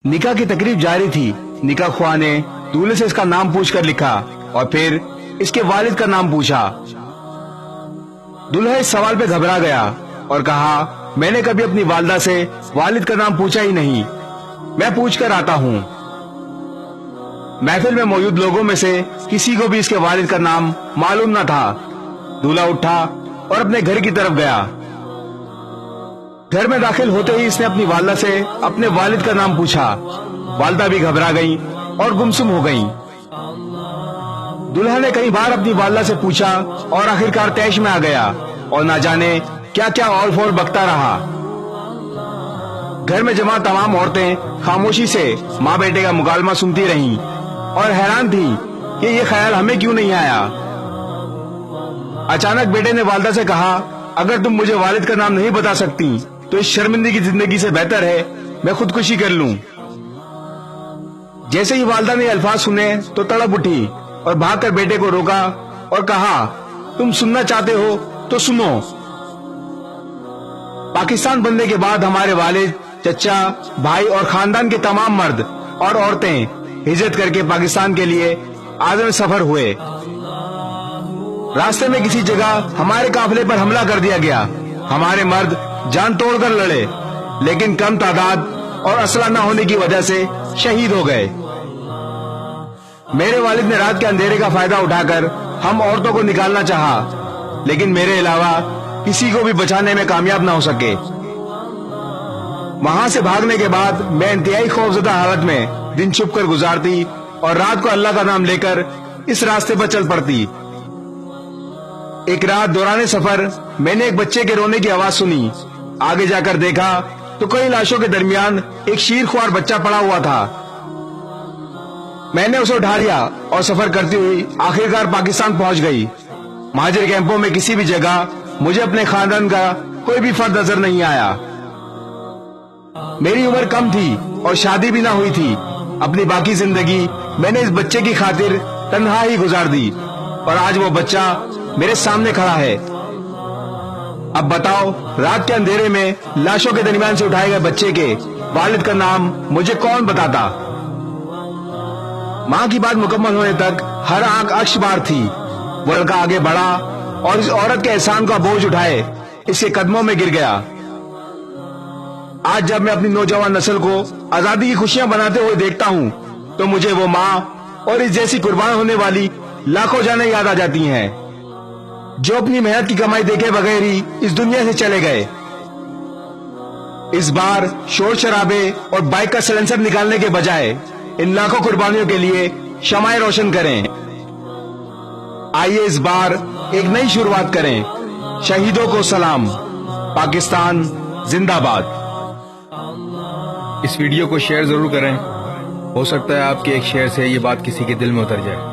निकाह की तकरीब जारी थी। निकाह ख्वाह ने दूल्हे से इसका नाम पूछकर लिखा और फिर इसके वालिद का नाम पूछा। दूल्हा इस सवाल पे घबरा गया और कहा, मैंने कभी अपनी वालिदा से वालिद का नाम पूछा ही नहीं, मैं पूछ कर आता हूँ। महफिल में मौजूद लोगों में से किसी को भी इसके वालिद का नाम मालूम न था। दूल्हा उठा और अपने घर की तरफ गया। घर में दाखिल होते ही इसने अपनी वालिदा से अपने वालिद का नाम पूछा। वालिदा भी घबरा गई और गुमसुम हो गई। दूल्हा ने कई बार अपनी वालिदा से पूछा और आखिरकार तैश में आ गया और ना जाने क्या क्या और फोर बकता रहा। घर में जमा तमाम औरतें खामोशी से माँ बेटे का मुकालमा सुनती रहीं और हैरान थी कि ये ख्याल हमें क्यों नहीं आया। अचानक बेटे ने वालिदा से कहा, अगर तुम मुझे वालिद का नाम नहीं बता सकती तो इस शर्मिंदगी की जिंदगी से बेहतर है मैं खुदकुशी कर लूं। जैसे ही वालिदा ने अल्फाज सुने तो तड़प उठी और भागकर बेटे को रोका और कहा, तुम सुनना चाहते हो तो सुनो। पाकिस्तान बनने के बाद हमारे वालिद, चचा, भाई और खानदान के तमाम मर्द और औरतें हिजरत करके पाकिस्तान के लिए आज़म सफर हुए। रास्ते में किसी जगह हमारे काफिले पर हमला कर दिया गया। हमारे मर्द जान तोड़कर लड़े, लेकिन कम तादाद और असला न होने की वजह से शहीद हो गए। मेरे वालिद ने रात के अंधेरे का फायदा उठाकर हम औरतों को निकालना चाहा, लेकिन मेरे अलावा किसी को भी बचाने में कामयाब ना हो सके। वहां से भागने के बाद मैं इंतहाई खौफजदा हालत में दिन छुप कर गुजारती और रात को अल्लाह का नाम लेकर इस रास्ते पर चल पड़ती। एक रात दौरान सफर मैंने एक बच्चे के रोने की आवाज सुनी। आगे जाकर देखा तो कई लाशों के दरमियान एक शीरख्वार बच्चा पड़ा हुआ था। मैंने उसे उठा लिया और सफर करती हुई आखिरकार पाकिस्तान पहुंच गई। महाजिर कैंपों में किसी भी जगह मुझे अपने खानदान का कोई भी फर्द नजर नहीं आया। मेरी उम्र कम थी और शादी भी ना हुई थी। अपनी बाकी जिंदगी मैंने इस बच्चे की खातिर तन्हा ही गुजार दी और आज वो बच्चा मेरे सामने खड़ा है। अब बताओ, रात के अंधेरे में लाशों के दरमियान से उठाए गए बच्चे के वालिद का नाम मुझे कौन बताता। माँ की बात मुकम्मल होने तक हर आंख अक्ष बार थी। वो लड़का आगे बढ़ा और इस औरत के एहसान का बोझ उठाए इसके कदमों में गिर गया। आज जब मैं अपनी नौजवान नस्ल को आजादी की खुशियां बनाते हुए देखता हूँ तो मुझे वो माँ और इस जैसी कुर्बान होने वाली लाखों जानें याद आ जाती हैं, जो अपनी मेहनत की कमाई देखे बगैर ही इस दुनिया से चले गए। इस बार शोर शराबे और बाइक का सिलेंसर निकालने के बजाय इन लाखों कुर्बानियों के लिए शमाएं रोशन करें। आइए इस बार एक नई शुरुआत करें। शहीदों को सलाम। पाकिस्तान जिंदाबाद। इस वीडियो को शेयर जरूर करें। हो सकता है आपके एक शेयर से ये बात किसी के दिल में उतर जाए।